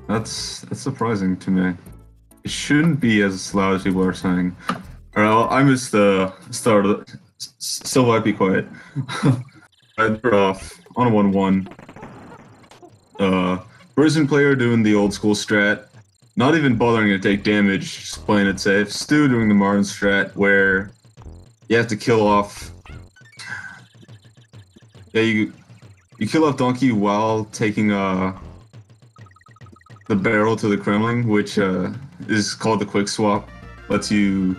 That's surprising to me. It shouldn't be as loud as people are saying. Alright, well, I missed the start of the... Still might be quiet. I threw off on a 1-1. Prison player doing the old school strat. Not even bothering to take damage, just playing it safe. Stu doing the Martin strat, where you have to kill off... Yeah, you kill off Donkey while taking the barrel to the Kremling, which is called the quick swap. Lets you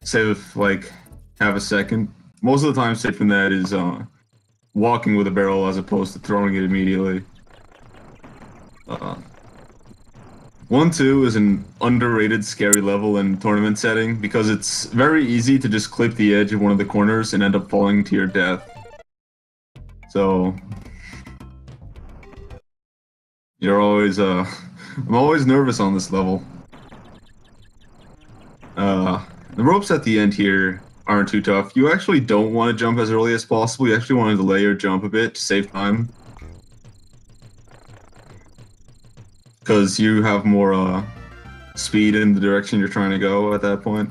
save like half a second. Most of the time saving that is walking with a barrel as opposed to throwing it immediately. 1-2 is an underrated scary level in tournament setting because it's very easy to just clip the edge of one of the corners and end up falling to your death. So you're always I'm always nervous on this level. The ropes at the end here aren't too tough. You actually don't want to jump as early as possible. You actually want to delay your jump a bit to save time. Because you have more speed in the direction you're trying to go at that point.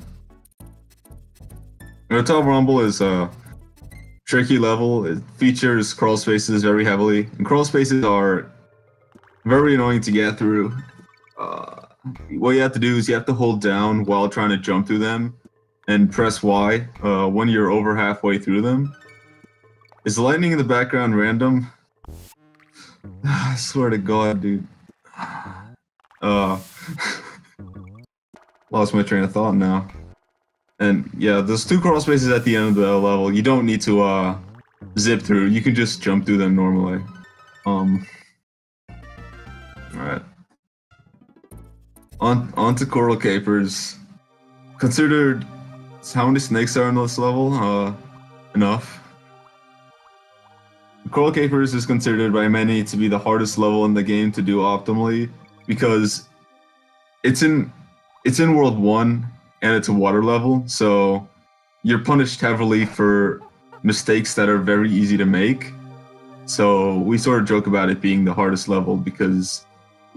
The top rumble is a tricky level. It features crawl spaces very heavily, and crawl spaces are very annoying to get through. What you have to do is you have to hold down while trying to jump through them, and press Y when you're over halfway through them. Is the lightning in the background random? I swear to God, dude. Lost my train of thought now. And yeah, there's 2 crawl spaces at the end of the level. You don't need to zip through. You can just jump through them normally. Alright. On to coral capers. Considered how many snakes are in this level? Enough. Coral capers is considered by many to be the hardest level in the game to do optimally because it's in World 1 and it's a water level, so you're punished heavily for mistakes that are very easy to make. So we sort of joke about it being the hardest level because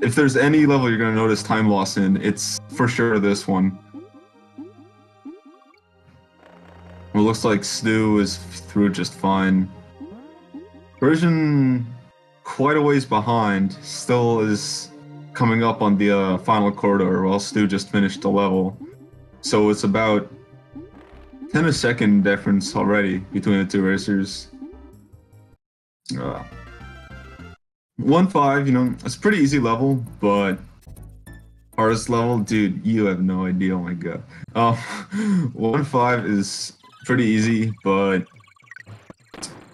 if there's any level you're going to notice time loss in, it's for sure this one. Well, it looks like Stu is through just fine. Persian, quite a ways behind, still is coming up on the final corridor while Stu just finished the level. So it's about 10 a second difference already between the 2 racers. 1-5, you know, it's a pretty easy level, but hardest level, dude, you have no idea, oh my god. 1-5 is pretty easy, but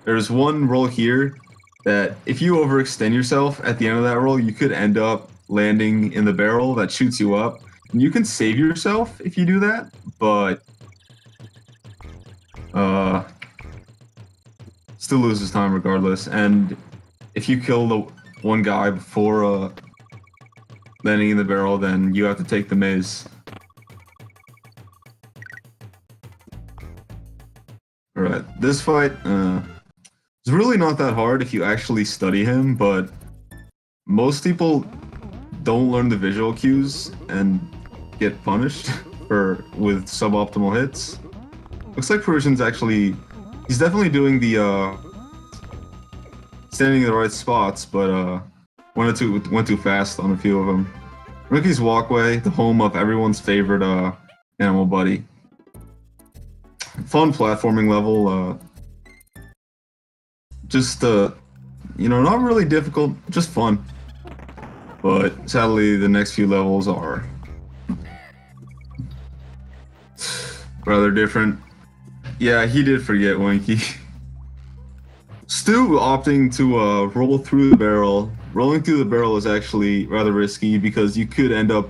there's one roll here that if you overextend yourself at the end of that roll, you could end up landing in the barrel that shoots you up. And you can save yourself if you do that, but still loses time regardless. And if you kill the one guy before landing in the barrel, then you have to take the maze. Alright, this fight is really not that hard if you actually study him, but most people don't learn the visual cues and get punished with suboptimal hits. Looks like Parisian's actually... He's definitely doing the standing in the right spots, but went too fast on a few of them. Ricky's Walkway, the home of everyone's favorite animal buddy. Fun platforming level, just you know, not really difficult, just fun. But sadly, the next few levels are rather different. Yeah, he did forget Winky. Stu opting to roll through the barrel. Rolling through the barrel is actually rather risky because you could end up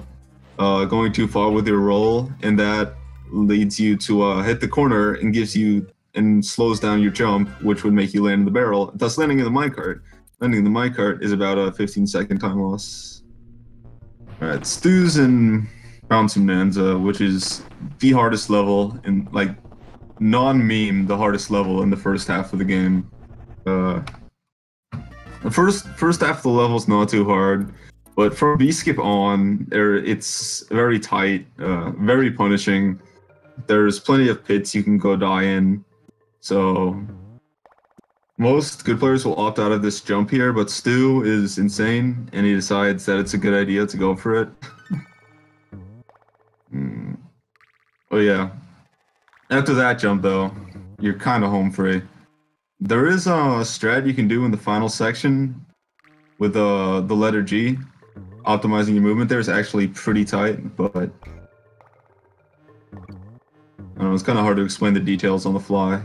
going too far with your roll, and that leads you to hit the corner and slows down your jump, which would make you land in the barrel, thus landing in the minecart. Landing in the minecart is about a 15-second time loss. Alright, Stu's in Bounce Bonanza, which is the hardest level, in like non-meme, the hardest level in the first half of the game. The first half of the level's not too hard, but from B-skip on, it's very tight, very punishing. There's plenty of pits you can go die in, so most good players will opt out of this jump here, but Stu is insane, and he decides that it's a good idea to go for it. Oh yeah. After that jump, though, you're kind of home free. There is a strat you can do in the final section with the letter G. Optimizing your movement there is actually pretty tight, but I don't know, it's kind of hard to explain the details on the fly.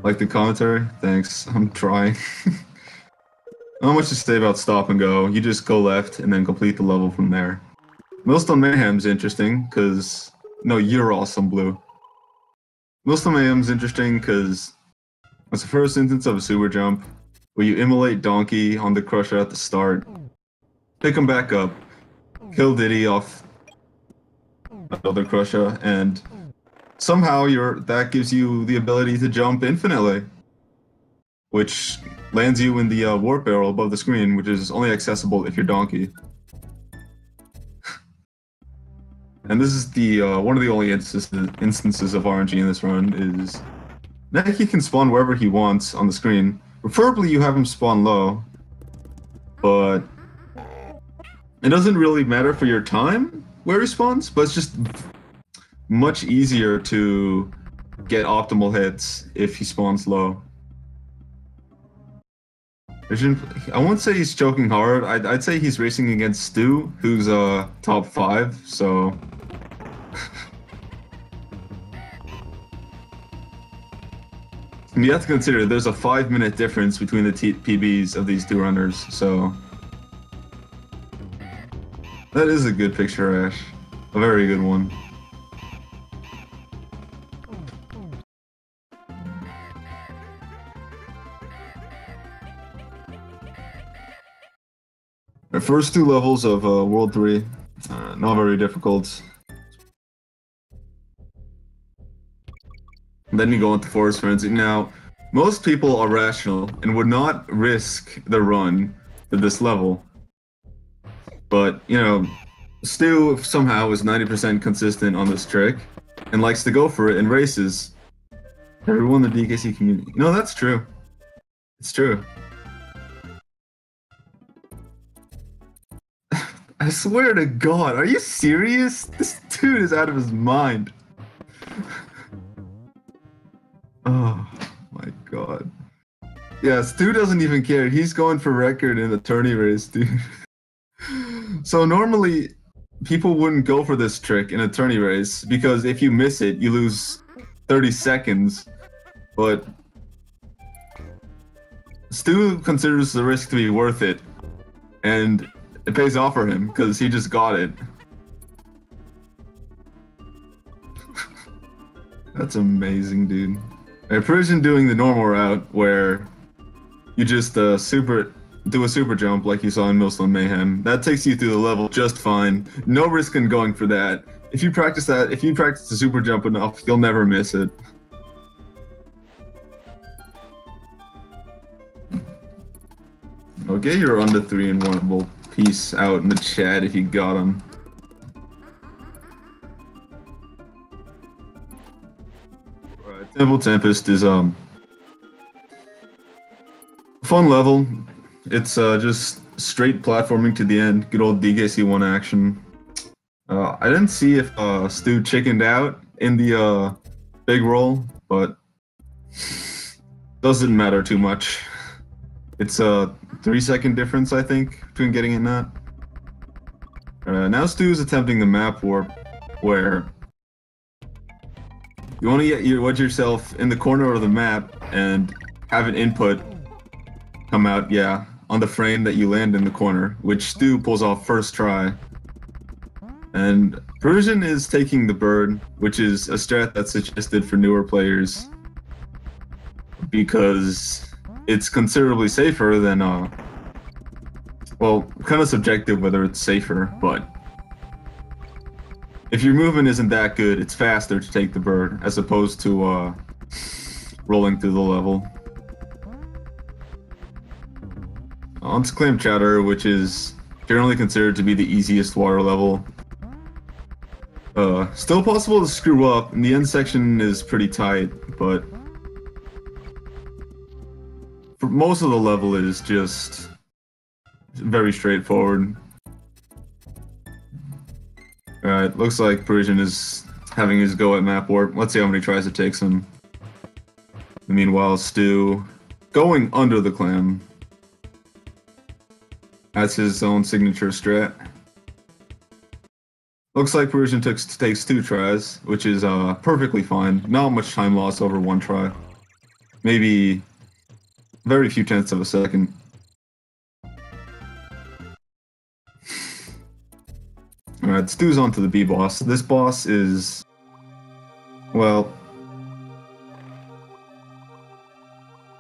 Like the commentary? Thanks, I'm trying. Not much to say about stop and go. You just go left and then complete the level from there. Millstone Mayhem's interesting, because... No, you're awesome, Blue. Millstone Mayhem's interesting because it's the first instance of a super jump where you immolate Donkey on the Crusher at the start, pick him back up, kill Diddy off another Crusher, and somehow that gives you the ability to jump infinitely, which lands you in the warp barrel above the screen, which is only accessible if you're Donkey. And this is the one of the only instances of RNG in this run is Neki can spawn wherever he wants on the screen. Preferably you have him spawn low, but it doesn't really matter for your time where he spawns, but it's just much easier to get optimal hits if he spawns low. I won't say he's choking hard. I'd say he's racing against Stu, who's top 5, so... And you have to consider there's a 5-minute difference between the PBs of these two runners, so... That is a good picture, Ash. A very good one. The first 2 levels of World 3, not very difficult. And then you go into Forest Frenzy. Now, most people are rational and would not risk the run to this level. But, you know, Stu somehow is 90% consistent on this trick and likes to go for it in races. Everyone in the DKC community. No, that's true. It's true. I swear to God, are you serious? This dude is out of his mind. Oh my God. Yeah, Stu doesn't even care. He's going for record in the tourney race, dude. So normally, people wouldn't go for this trick in a tourney race because if you miss it, you lose 30 seconds. But Stu considers the risk to be worth it, and it pays off for him because he just got it. That's amazing, dude. Parisian doing the normal route where you just do a super jump like you saw in Millstone Mayhem. That takes you through the level just fine. No risk in going for that. If you practice the super jump enough, you'll never miss it. Okay, you're under 3 and 1. Well, peace out in the chat if you got him. Temple Tempest is a fun level. It's just straight platforming to the end. Good old DKC 1 action. I didn't see if Stu chickened out in the big roll, but doesn't matter too much. It's a 3-second difference, I think, between getting it not. Now Stu's attempting the map warp, where you want to wedge yourself in the corner of the map and have an input come out, yeah, on the frame that you land in the corner, which Stu pulls off first try. And Persian is taking the bird, which is a strat that's suggested for newer players because it's considerably safer than, well, kind of subjective whether it's safer, but if your movement isn't that good, it's faster to take the bird as opposed to rolling through the level. On to Clam Chowder, which is generally considered to be the easiest water level. Still possible to screw up, and the end section is pretty tight, but for most of the level it is just very straightforward. Alright, looks like Parisian is having his go at map warp. Let's see how many tries it takes him. Meanwhile, Stu going under the clam. That's his own signature strat. Looks like Parisian takes 2 tries, which is perfectly fine. Not much time lost over 1 try. Maybe very few tenths of a second. Alright, Stu's on to the B boss. This boss is, well,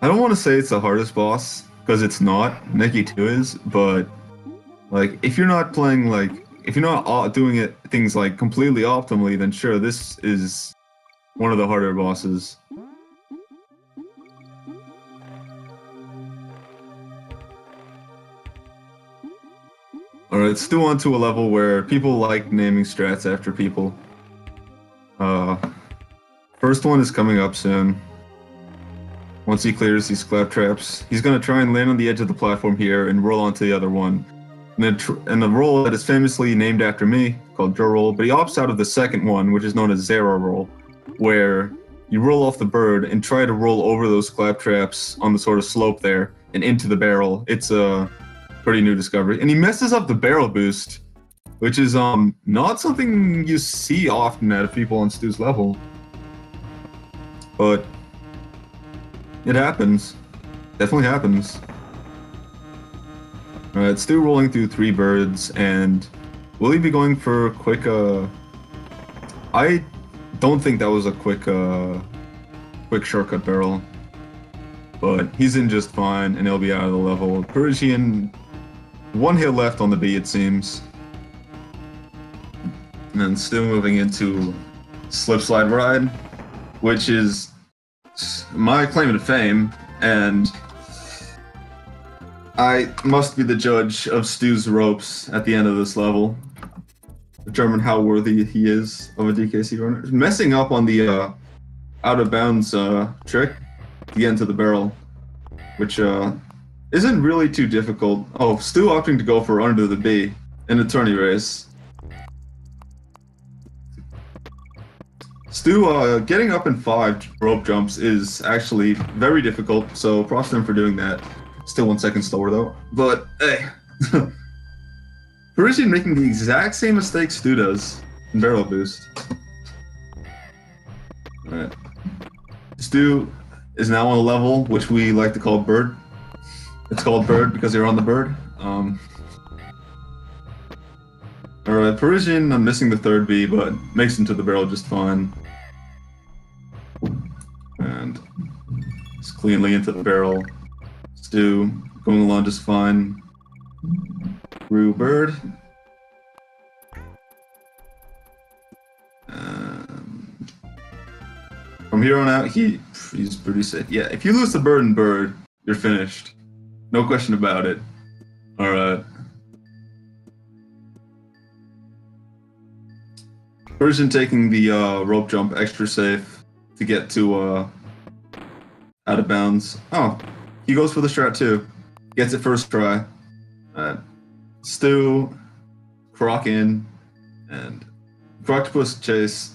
I don't want to say it's the hardest boss, because it's not. Nikki 2 is, but like, if you're not playing like, if you're not doing things like completely optimally, then sure, this is one of the harder bosses. Alright, Stu on to a level where people like naming strats after people. First one is coming up soon. Once he clears these clap traps, he's gonna try and land on the edge of the platform here and roll onto the other one. And the roll that is famously named after me, called Joe Roll, but he opts out of the second one, which is known as Zero Roll, where you roll off the bird and try to roll over those clap traps on the sort of slope there and into the barrel. It's a pretty new discovery. And he messes up the barrel boost, which is not something you see often out of people on Stu's level. But it happens. Definitely happens. Alright, Stu rolling through 3 birds, and will he be going for a quick, I don't think that was a quick shortcut barrel. But he's in just fine, and he'll be out of the level. Parisian, 1 hit left on the B, it seems. And then Stu moving into Slip Slide Ride, which is my claim to fame, and I must be the judge of Stu's ropes at the end of this level. Determine how worthy he is of a DKC runner. Messing up on the out of bounds trick to get into the barrel, which isn't really too difficult. Oh, Stu opting to go for under the B in a tourney race. Stu getting up in 5 rope jumps is actually very difficult, so props to him for doing that. Still 1 second slower though. But hey, Parisian making the exact same mistake Stu does in barrel boost. Alright. Stu is now on a level which we like to call bird. It's called bird because you're on the bird. Alright, Parisian, I'm missing the 3rd B, but makes into the barrel just fine. And it's cleanly into the barrel. Stu going along just fine. Through bird. From here on out, he's pretty safe. Yeah, if you lose the bird and bird, you're finished. No question about it. Alright. Parisian taking the rope jump extra safe to get to out of bounds. Oh, he goes for the strat too. Gets it first try. Stu, Croc in, and Croctopus Chase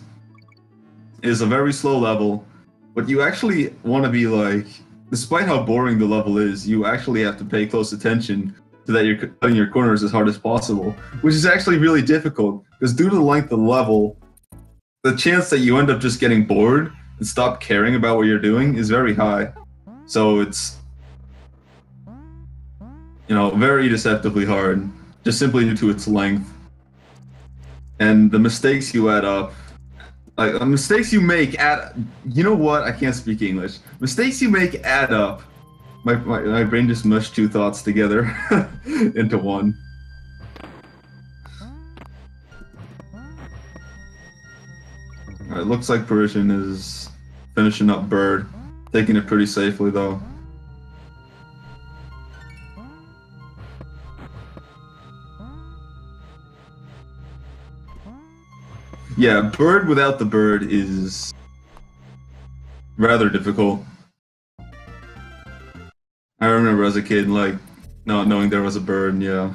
is a very slow level, but you actually want to be like, despite how boring the level is, you actually have to pay close attention so that you're cutting your corners as hard as possible, which is actually really difficult, because due to the length of the level, the chance that you end up just getting bored and stop caring about what you're doing is very high. So it's, you know, very deceptively hard, just simply due to its length. And the mistakes you add up, like, the mistakes you make add, you know what, I can't speak English. Mistakes you make add up. My brain just mushed 2 thoughts together into one. Alright, looks like Parisian is finishing up bird, taking it pretty safely though. Yeah, bird without the bird is rather difficult. I remember as a kid, like, not knowing there was a bird, yeah.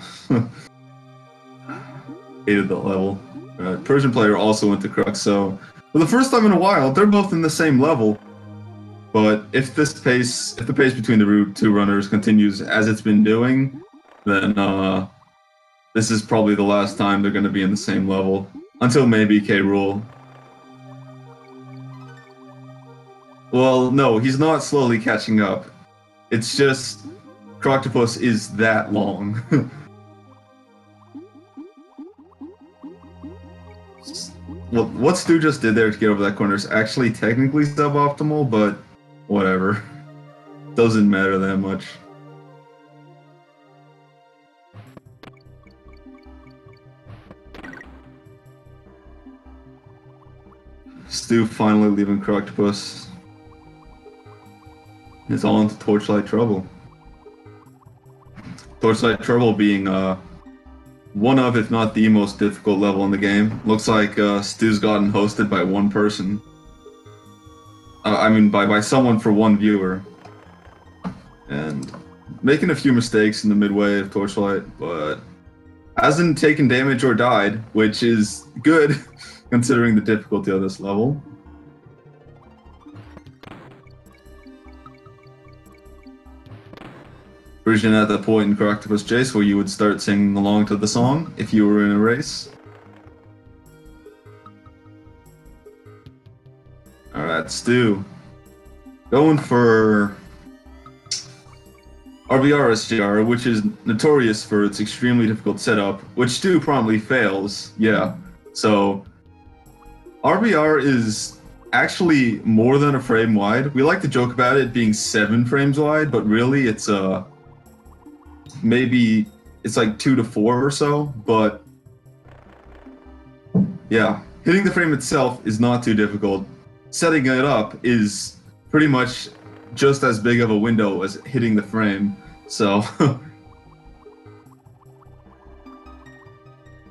Hated the level. Persian player also went to Crux, so for the first time in a while, they're both in the same level. But if the pace between the two runners continues as it's been doing, then this is probably the last time they're going to be in the same level. Until maybe K-Rool. Well, no, he's not slowly catching up. It's just Croctopus is that long. Well, what Stu just did there to get over that corner is actually technically suboptimal, but whatever. Doesn't matter that much. Stu finally leaving Croctopus. It's all into Torchlight Trouble. Torchlight Trouble being one of, if not the most difficult level in the game. Looks like Stu's gotten hosted by one person. I mean, by someone for one viewer. And making a few mistakes in the midway of Torchlight, but hasn't taken damage or died, which is good considering the difficulty of this level. Version at that point in Croctopus Chase where you would start singing along to the song if you were in a race. Alright, Stu. Going for RBR SGR, which is notorious for its extremely difficult setup, which Stu promptly fails, yeah. So, RBR is actually more than a frame wide. We like to joke about it being 7 frames wide, but really it's maybe it's like 2 to 4 or so, but yeah, hitting the frame itself is not too difficult. Setting it up is pretty much just as big of a window as hitting the frame, so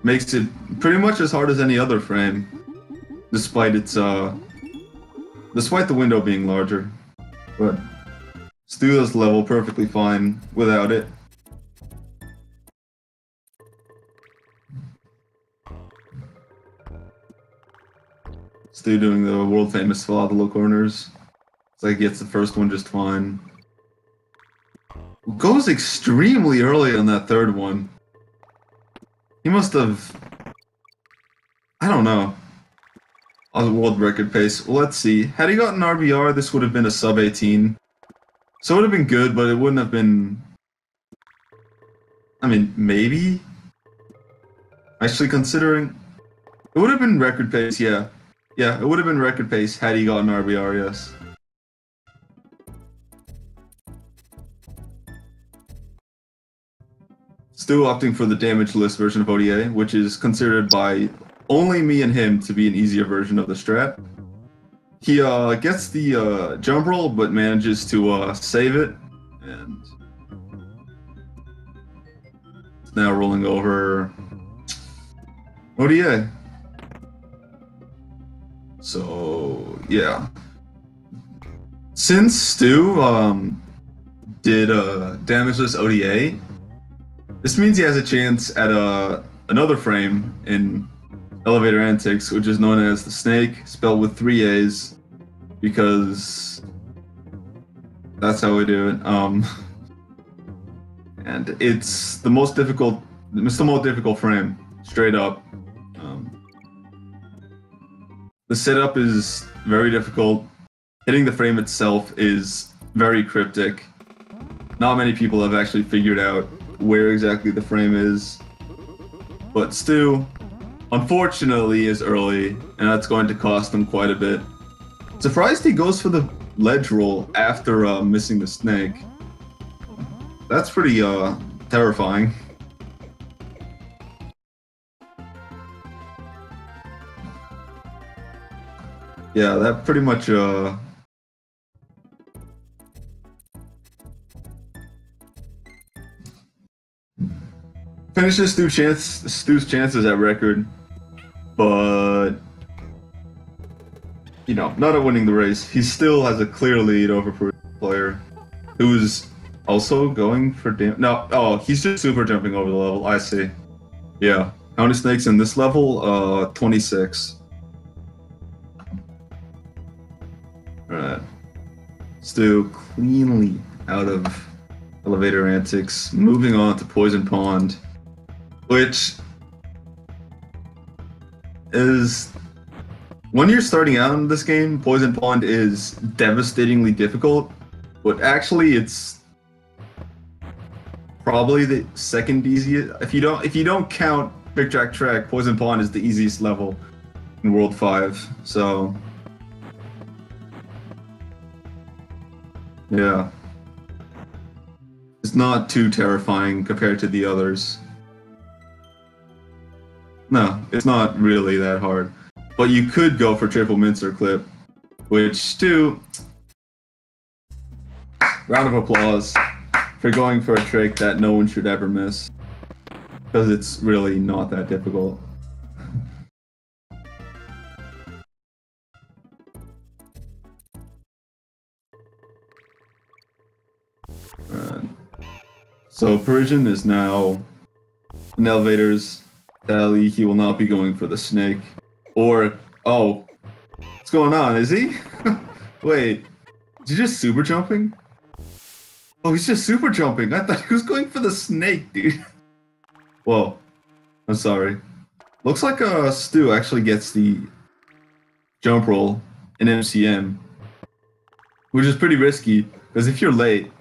makes it pretty much as hard as any other frame, despite its despite the window being larger. But Stu does level perfectly fine without it. Stu doing the world famous Philatelo corners. It's like he gets the first one just fine. Goes extremely early on that third one. He must have, I don't know, on the world record pace. Let's see. Had he gotten RBR, this would have been a sub 18. So it would have been good, but it wouldn't have been, I mean, maybe? Actually considering, it would have been record pace, yeah. Yeah, it would have been record pace had he gotten RBR, yes. Still opting for the damage-less version of ODA, which is considered by only me and him to be an easier version of the strat. He gets the jump roll, but manages to save it, and it's now rolling over ODA. So, yeah. Since Stu did damageless ODA, this means he has a chance at another frame in Elevator Antics, which is known as the Snake, spelled with 3 A's, because that's how we do it. And it's the most difficult frame, straight up. The setup is very difficult. Hitting the frame itself is very cryptic. Not many people have actually figured out where exactly the frame is. But Stu, unfortunately, is early, and that's going to cost him quite a bit. Surprised he goes for the ledge roll after missing the snake. That's pretty terrifying. Yeah, that pretty much finishes Stu's chances at record, but you know, not at winning the race. He still has a clear lead over Parisian player, who's also going for no. Oh, he's just super jumping over the level. I see. Yeah. How many snakes in this level? 26. Alright. Stu cleanly out of elevator antics. Moving on to Poison Pond, which is, when you're starting out in this game, Poison Pond is devastatingly difficult, but actually it's probably the second easiest. If you don't count Trick Track Track, Poison Pond is the easiest level in World 5. So yeah, it's not too terrifying compared to the others. No, it's not really that hard. But you could go for triple mincer clip, which too. Round of applause for going for a trick that no one should ever miss, because it's really not that difficult. Alright. So Parisian is now in elevators tally. He will not be going for the snake. Or, oh, what's going on? Is he? Wait, is he just super jumping? Oh, he's just super jumping. I thought he was going for the snake, dude. Whoa, I'm sorry. Looks like Stu actually gets the jump roll in MCM, which is pretty risky, because if you're late,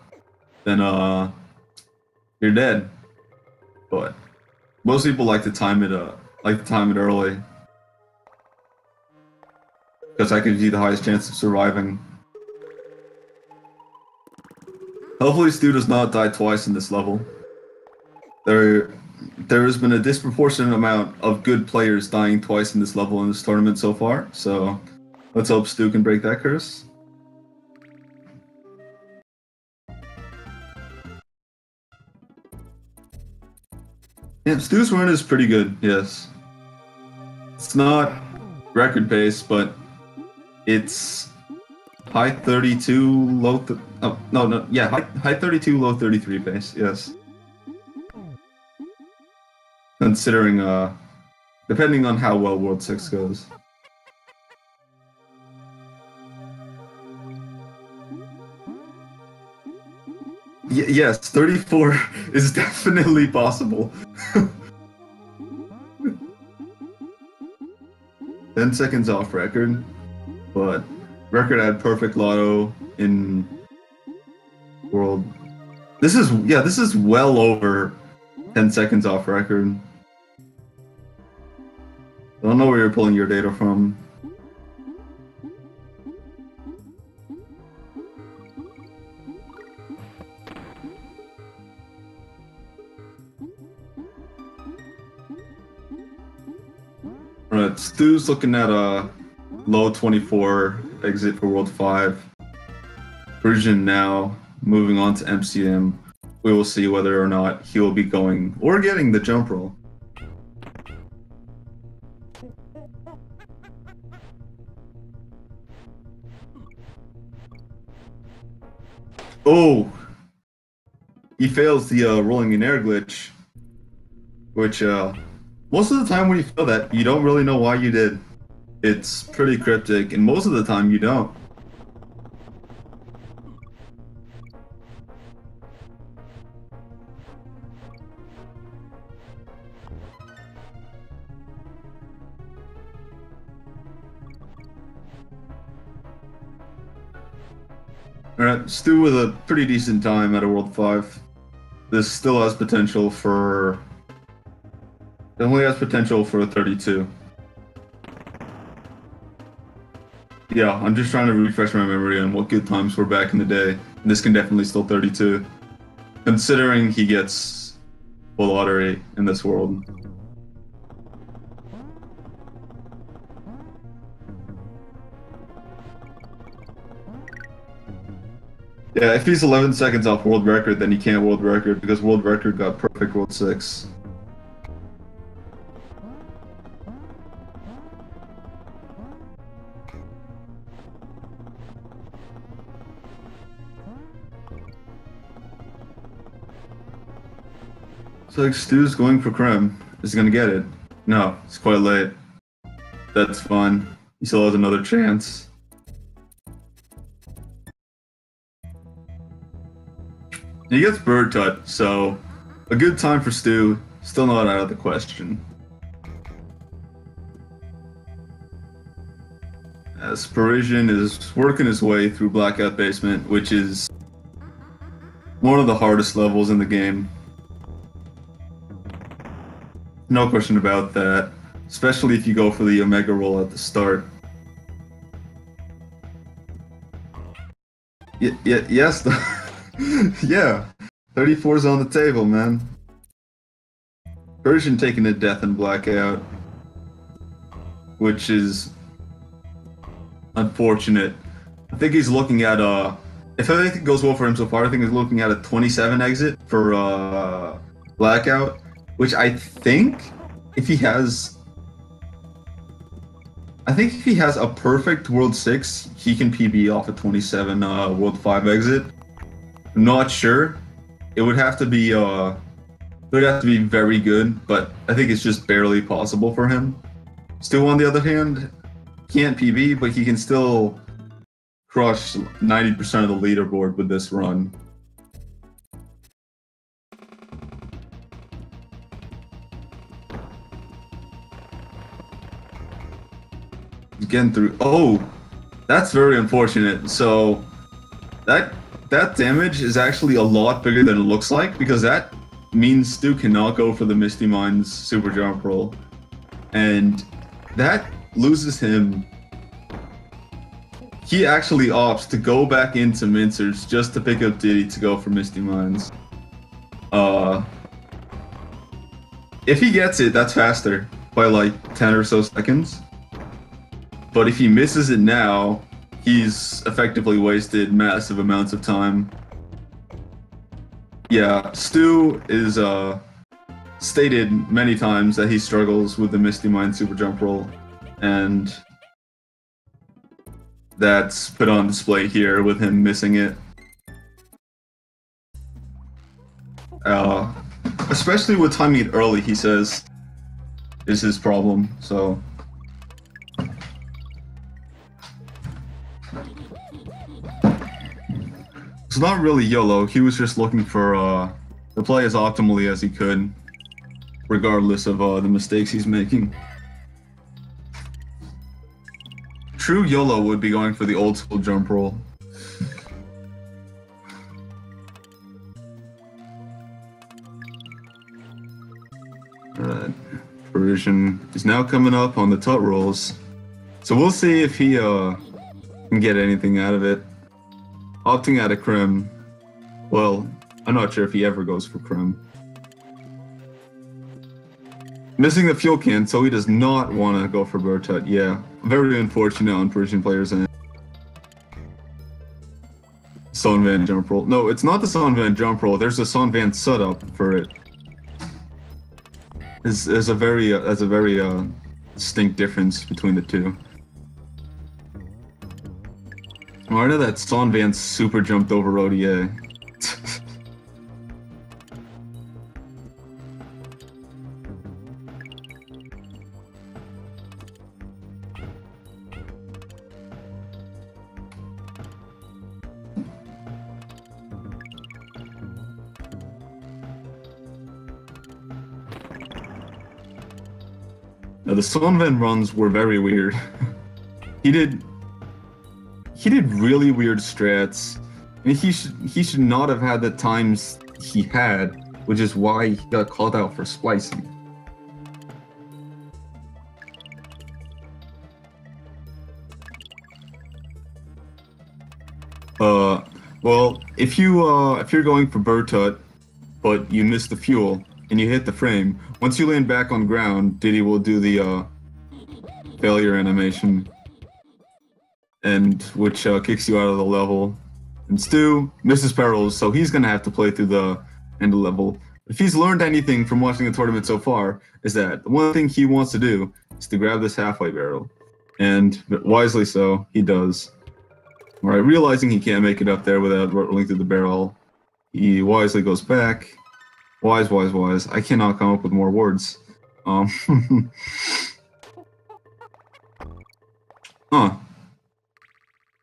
then you're dead. But most people like to time it early, because that gives you the highest chance of surviving. Hopefully Stu does not die twice in this level. There has been a disproportionate amount of good players dying twice in this level in this tournament so far, so let's hope Stu can break that curse. Yeah, Stu's run is pretty good, yes. It's not record pace, but it's high 32, low high 32, low 33 pace, yes. Considering, depending on how well World 6 goes. Yes, 34 is definitely possible. 10 seconds off record, but record had perfect lotto in World. This is well over 10 seconds off record. I don't know where you're pulling your data from. Alright, Stu's looking at a low 24 exit for World 5. Parisian now moving on to MCM. We will see whether or not he will be going or getting the jump roll. Oh! He fails the rolling in air glitch, which most of the time when you feel that, you don't really know why you did. It's pretty cryptic, and most of the time you don't. Alright, Stu with a pretty decent time at a World 5. This still has potential for... It only has potential for a 32. Yeah, I'm just trying to refresh my memory on what good times were back in the day. This can definitely still 32. Considering he gets full lottery in this world. Yeah, if he's 11 seconds off world record, then he can't world record because world record got perfect World 6. Looks like Stu's going for creme. Is he gonna get it? No, it's quite late. That's fine. He still has another chance. He gets bird tut, so a good time for Stu. Still not out of the question. As Parisian is working his way through Blackout Basement, which is one of the hardest levels in the game. No question about that, especially if you go for the Omega roll at the start. Yes, yeah, 34's on the table, man. Persian taking a death in Blackout, which is unfortunate. I think he's looking at if everything goes well for him so far, I think he's looking at a 27 exit for Blackout, which I think if he has a perfect World 6, he can PB off a 27 World 5 exit. I'm not sure. It would have to be very good, but I think it's just barely possible for him. Stu, on the other hand, can't PB, but he can still crush 90% of the leaderboard with this run. Getting through. Oh, that's very unfortunate. So that damage is actually a lot bigger than it looks like, because that means Stu cannot go for the Misty Mind's super jump roll, and that loses him. He actually opts to go back into Mincers just to pick up Diddy to go for Misty Minds. If he gets it, that's faster by like 10 or so seconds. But if he misses it now, he's effectively wasted massive amounts of time. Yeah, Stu is stated many times that he struggles with the Misty Mind super jump roll, and that's put on display here with him missing it. Especially with timing it early, he says, is his problem, so. It's not really YOLO, he was just looking for to play as optimally as he could, regardless of the mistakes he's making. True YOLO would be going for the old school jump roll. Alright, Parisian is now coming up on the tut rolls. So we'll see if he can get anything out of it. Opting out of Crim. Well, I'm not sure if he ever goes for Crim. Missing the fuel can, so he does not want to go for Bertut. Yeah, very unfortunate on Parisian players' end. Son Van jump roll. No, it's not the Son Van jump roll. There's a Son Van setup for it. There's a very distinct difference between the two. I know that Son Van super jumped over ODA. Now, the Son Van runs were very weird. He did really weird strats. I mean, he should not have had the times he had, which is why he got called out for splicing. Well, if you're going for Bertut, but you miss the fuel and you hit the frame, once you land back on ground, Diddy will do the failure animation, and which kicks you out of the level. And Stu misses perils, so he's gonna have to play through the end of the level. If he's learned anything from watching the tournament so far, is that the one thing he wants to do is to grab this halfway barrel, and wisely so, he does. All right, realizing he can't make it up there without rolling through the barrel, he wisely goes back, Wise, wise, wise. I cannot come up with more words. Huh.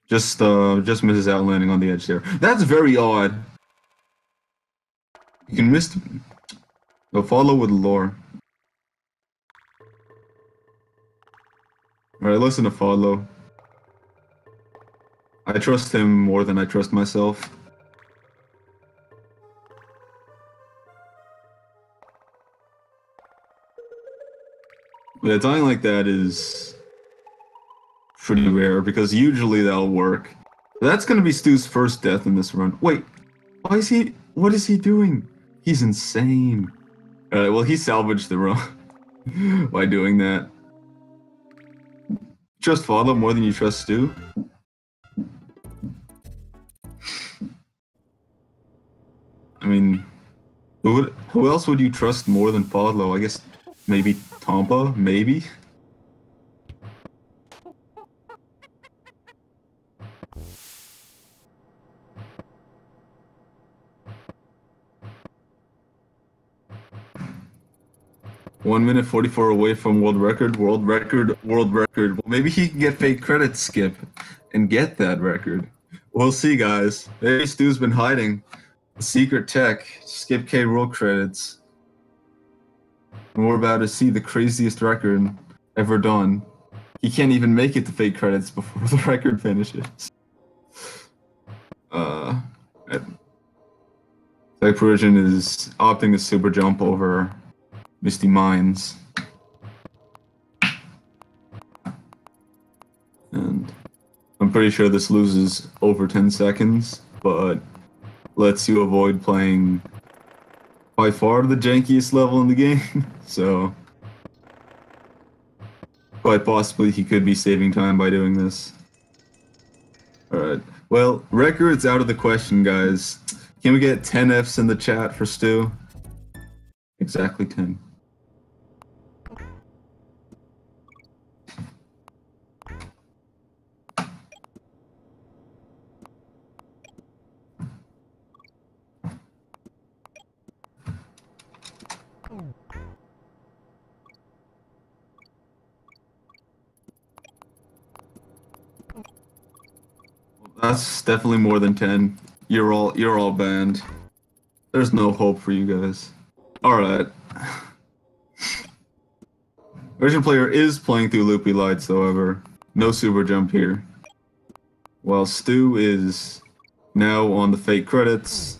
Just misses out landing on the edge there. That's very odd. You can miss. Go follow with lore. Alright, listen to follow. I trust him more than I trust myself. Yeah, dying like that is pretty rare because usually that'll work. That's gonna be Stu's first death in this run. Wait, why is he? What is he doing? He's insane. Alright, well he salvaged the run by doing that. Trust Follow more than you trust Stu? I mean, who else would you trust more than Follow? I guess maybe Tompa, maybe? One minute 44 away from world record. Well, maybe he can get fake credits skip and get that record. We'll see, guys. Maybe Stu's been hiding secret tech. Skip K world credits. And we're about to see the craziest record ever done. He can't even make it to fake credits before the record finishes. Tech Parisian is opting to super jump over Misty Mines. And I'm pretty sure this loses over 10 seconds, but lets you avoid playing by far the jankiest level in the game. So quite possibly he could be saving time by doing this. Alright, well, record's out of the question, guys. Can we get 10 Fs in the chat for Stu? Exactly 10. That's definitely more than 10. You're all banned. There's no hope for you guys. Alright. Parisian player is playing through loopy lights, however. No super jump here. While Stu is now on the fake credits.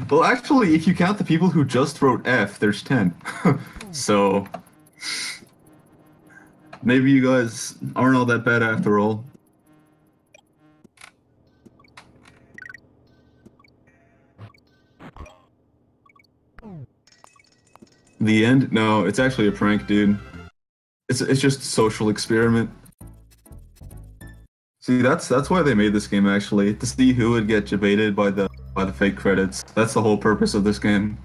Well, actually, if you count the people who just wrote F, there's 10. So maybe you guys aren't all that bad after all. The end? No, it's actually a prank, dude. It's just a social experiment. See, that's why they made this game, actually, to see who would get debated by the fake credits. That's the whole purpose of this game.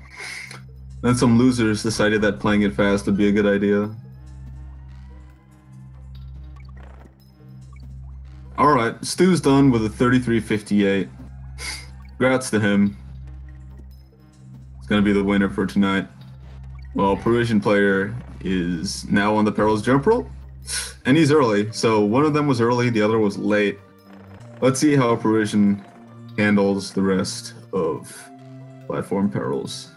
Then some losers decided that playing it fast would be a good idea. Alright, Stu's done with a 33:58. Congrats to him. He's gonna be the winner for tonight. Well, Parisian player is now on the Perils jump roll. And he's early, so one of them was early, the other was late. Let's see how Parisian handles the rest of platform perils.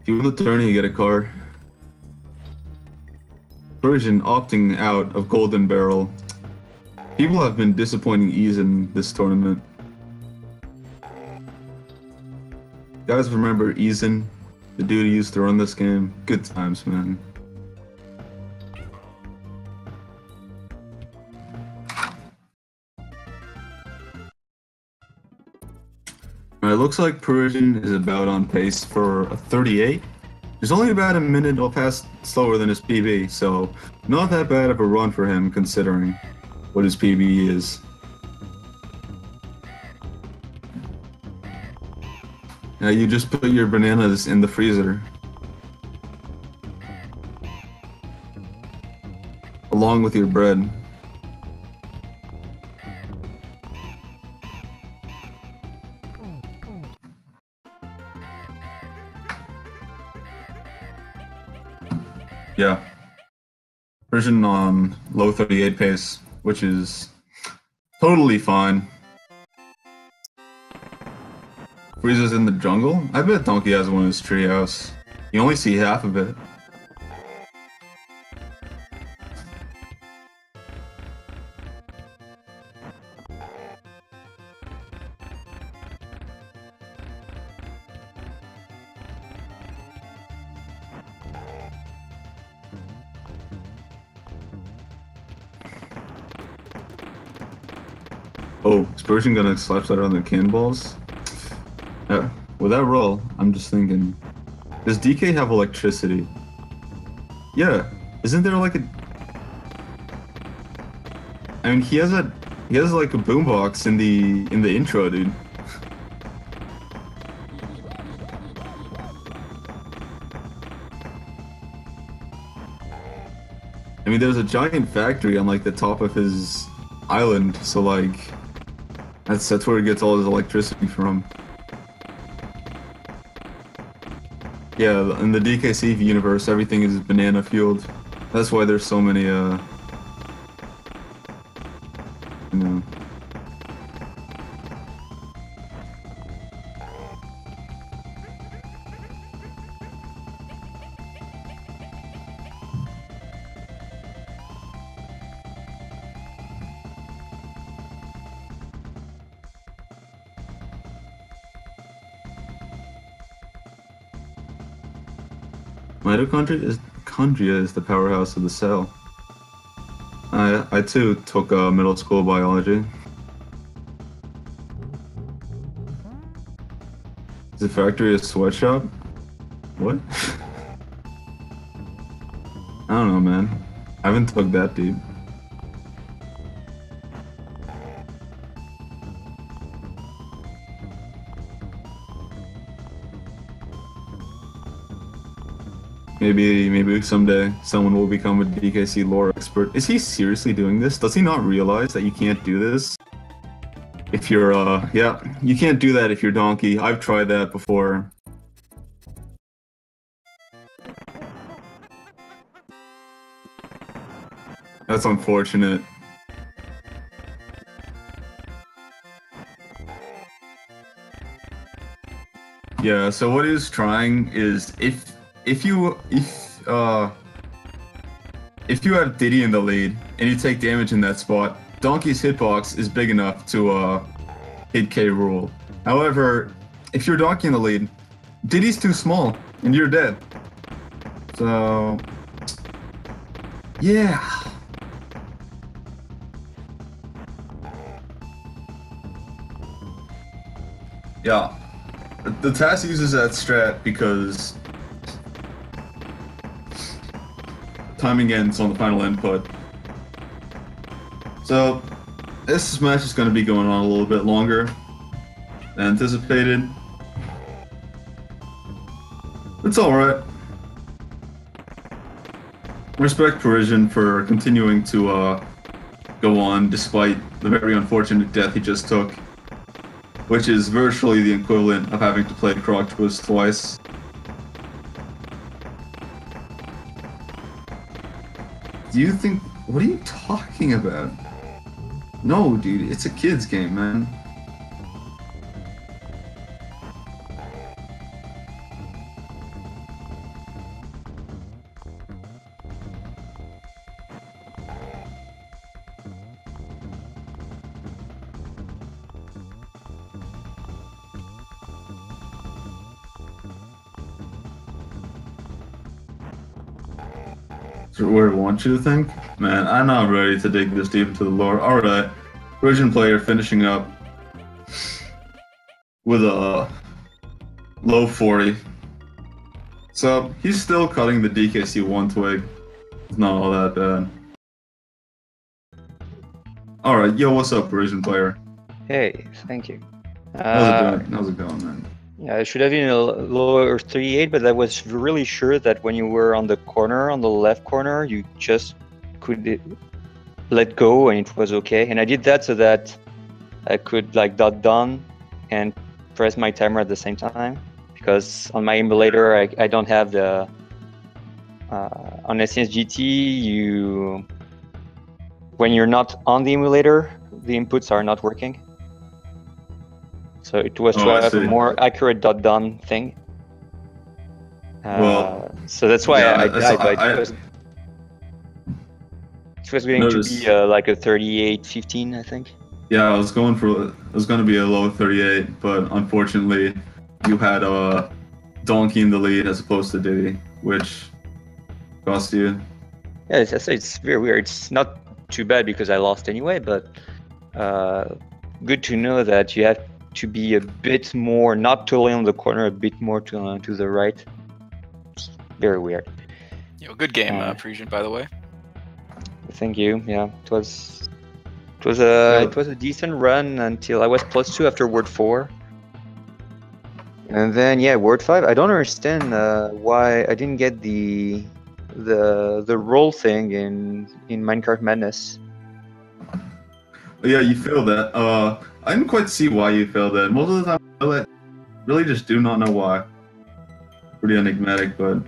If you win the tourney, you get a car. Parisian opting out of Golden Barrel. People have been disappointing ease in this tournament. Guys, remember Eason, the dude who used to run this game? Good times, man. It looks like Parisian is about on pace for a 38. He's only about a minute or past slower than his PB, so not that bad of a run for him considering what his PB is. Now you just put your bananas in the freezer. Along with your bread. Yeah. Version on low 38 pace, which is totally fine. Frieza's in the jungle? I bet Donkey has one in his treehouse. You only see half of it. Oh, is Persian gonna slap that on the cannonballs? Yeah, with that roll, I'm just thinking, does DK have electricity? Yeah, isn't there like a... I mean, he has like a boombox in the intro, dude. I mean, there's a giant factory on like the top of his island, so like that's where he gets all his electricity from. Yeah, in the DKC universe, everything is banana fueled. That's why there's so many, you know. Mitochondria is the powerhouse of the cell. I too took middle school biology. Is the factory a sweatshop? What? I don't know, man. I haven't took that deep. Maybe someday someone will become a DKC lore expert. Is he seriously doing this? Does he not realize that you can't do this? If you're, yeah, you can't do that if you're Donkey. I've tried that before. That's unfortunate. Yeah, so what he's trying is if you have Diddy in the lead and you take damage in that spot, Donkey's hitbox is big enough to hit K Rool. However, if you're Donkey in the lead, Diddy's too small and you're dead. So yeah. Yeah. The TAS uses that strat because timing ends on the final input. So this match is going to be going on a little bit longer than anticipated. It's alright. Respect Parisian for continuing to go on despite the very unfortunate death he just took, which is virtually the equivalent of having to play Croc Twist twice. Do you think... What are you talking about? No, dude, it's a kid's game, man. What I want you to think? Man, I'm not ready to dig this deep into the lore. Alright, Parisian player finishing up with a low 40. So he's still cutting the DKC 1 twig. It's not all that bad. Alright, yo, what's up, Parisian player? Hey, thank you. How's it going, man? Yeah, I should have been a lower 38, but I was really sure that when you were on the corner, on the left corner, you just could let go and it was okay. And I did that so that I could like dot down and press my timer at the same time. Because on my emulator, I don't have the... on SNES GT, when you're not on the emulator, the inputs are not working. So it was to have a more accurate dot down thing. So that's why I died, but it was going to be like a 38-15, I think. Yeah, I was going to be a low 38, but unfortunately, you had a Donkey in the lead as opposed to Diddy, which cost you. Yeah, it's very weird. It's not too bad because I lost anyway, but good to know that you have to be a bit more, not totally on the corner, a bit more to the right. It's very weird. Yo, good game, Parisian, by the way. Thank you. Yeah, it was a decent run until I was +2 after Word 4. And then yeah, Word 5. I don't understand why I didn't get the roll thing in Minecraft Madness. Yeah, you failed that. I didn't quite see why you failed that. Most of the time, I really just do not know why. Pretty enigmatic, but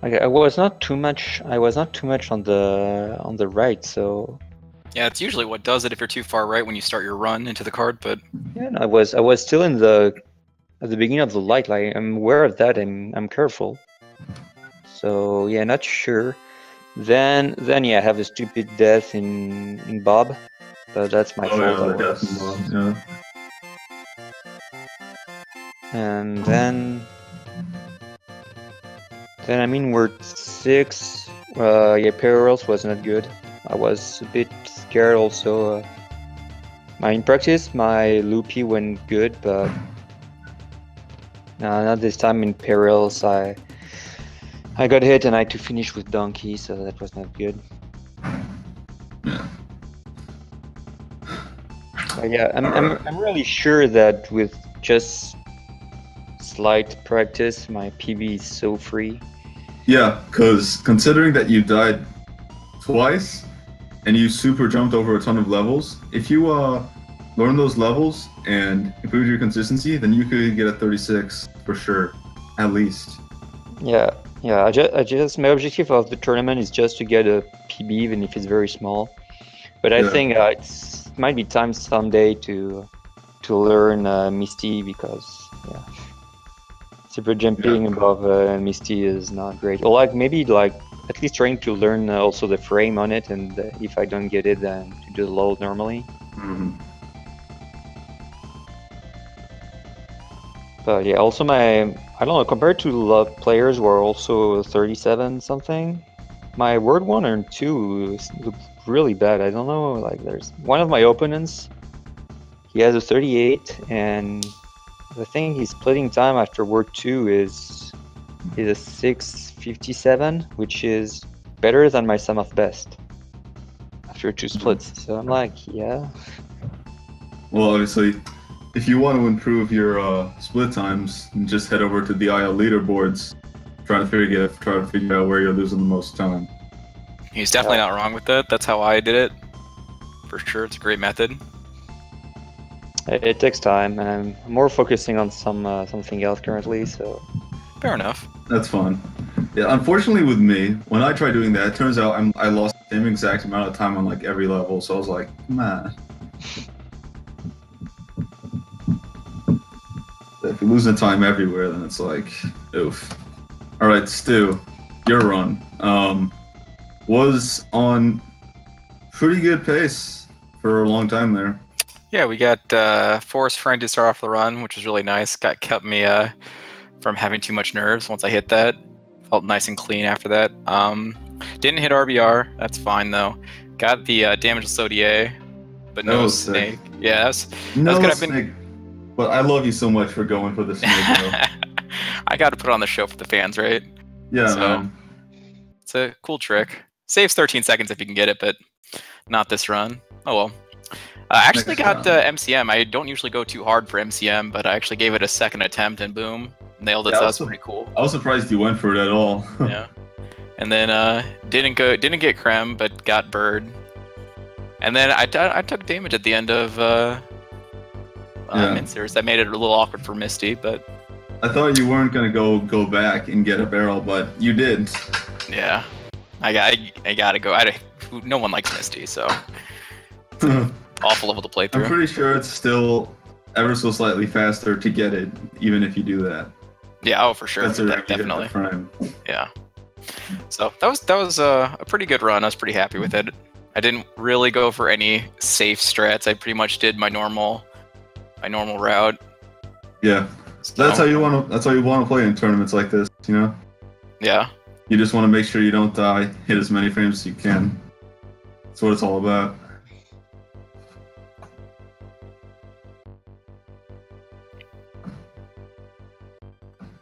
I was not too much on the right, so. Yeah, it's usually what does it if you're too far right when you start your run into the card, but. Yeah, no, I was still at the beginning of the light. Like I'm aware of that and I'm careful. So yeah, not sure. Then yeah, I have a stupid death in Bob, but that's my fault. Yeah, death in Bob, yeah. And then I mean Word 6. Yeah, Parallels was not good. I was a bit scared also. In practice, my loopy went good, but not this time in Parallels. I got hit and I had to finish with Donkey, so that was not good. Yeah. But yeah, I'm really sure that with just slight practice, my PB is so free. Yeah, because considering that you died twice and you super jumped over a ton of levels, if you learn those levels and improve your consistency, then you could get a 36 for sure, at least. Yeah. I just my objective of the tournament is just to get a PB, even if it's very small. But I think it might be time someday to learn Misty, because yeah, super jumping above Misty is not great. Or like maybe like at least trying to learn also the frame on it, and if I don't get it, then to do the load normally. Mm-hmm. But yeah, also I don't know, compared to the players who are also 37 something, my Word 1 and 2 look really bad. I don't know, like there's one of my opponents, he has a 38, and the thing he's splitting time after Word 2 is a 657, which is better than my sum of best after 2 splits. So I'm like, yeah. Well, obviously, if you want to improve your split times, just head over to the IL leaderboards, try to figure out where you're losing the most time. He's definitely not wrong with that. That's how I did it. For sure, it's a great method. It takes time, and I'm more focusing on something else currently. So. Fair enough. That's fun. Yeah, unfortunately with me, when I tried doing that, it turns out I lost the same exact amount of time on like every level. So I was like, man. If you're losing time everywhere, then it's like, oof. All right, Stu, your run was on pretty good pace for a long time there. Yeah, we got Forest Friend to start off the run, which was really nice. Kept me from having too much nerves once I hit that. Felt nice and clean after that. Didn't hit RBR. That's fine though. Got the damage to Sodier, but no snake. Yeah, that's gonna have been. But I love you so much for going for this. I got to put on the show for the fans, right? Yeah, so, man. It's a cool trick. Saves 13 seconds if you can get it, but not this run. Oh well. I actually got MCM. I don't usually go too hard for MCM, but I actually gave it a second attempt and boom, nailed it. Yeah, so that's pretty cool. I was surprised you went for it at all. Yeah. And then didn't get Creme, but got Bird. And then I took damage at the end of Min-Series. That made it a little awkward for Misty, but I thought you weren't gonna go back and get a barrel, but you did. Yeah, I gotta go. No one likes Misty, so awful level to play through. I'm pretty sure it's still ever so slightly faster to get it, even if you do that. Yeah, oh for sure. That's definitely. Yeah. So that was a pretty good run. I was pretty happy with it. I didn't really go for any safe strats. I pretty much did my normal route. Yeah, so that's how you want to play in tournaments like this, you know? Yeah. You just want to make sure you don't die. Hit as many frames as you can. That's what it's all about.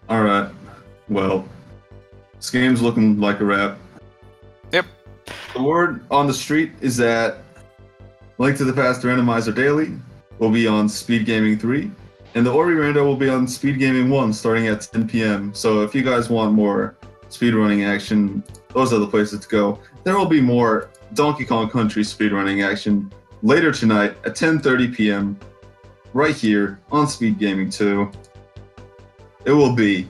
All right. Well, this game's looking like a wrap. Yep. The word on the street is that Link to the Past Randomizer Daily will be on Speed Gaming 3, and the Ori Rando will be on Speed Gaming 1 starting at 10 p.m. So if you guys want more speedrunning action, those are the places to go. There will be more Donkey Kong Country speedrunning action later tonight at 10:30 p.m. right here on Speed Gaming 2. It will be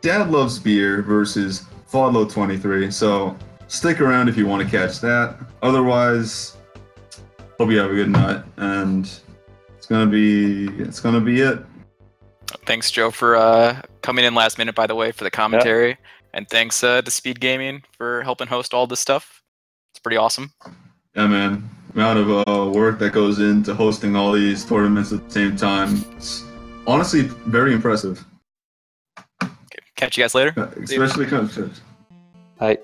Dad Loves Beer versus Fodlo 23. So stick around if you want to catch that. Otherwise, hope you have a good night, and it's gonna be it. Thanks, Joe, for coming in last minute, by the way, for the commentary, and thanks to Speed Gaming for helping host all this stuff. It's pretty awesome. Yeah, man. The amount of work that goes into hosting all these tournaments at the same time. It's honestly very impressive. Okay. Catch you guys later. Especially concerts. Bye.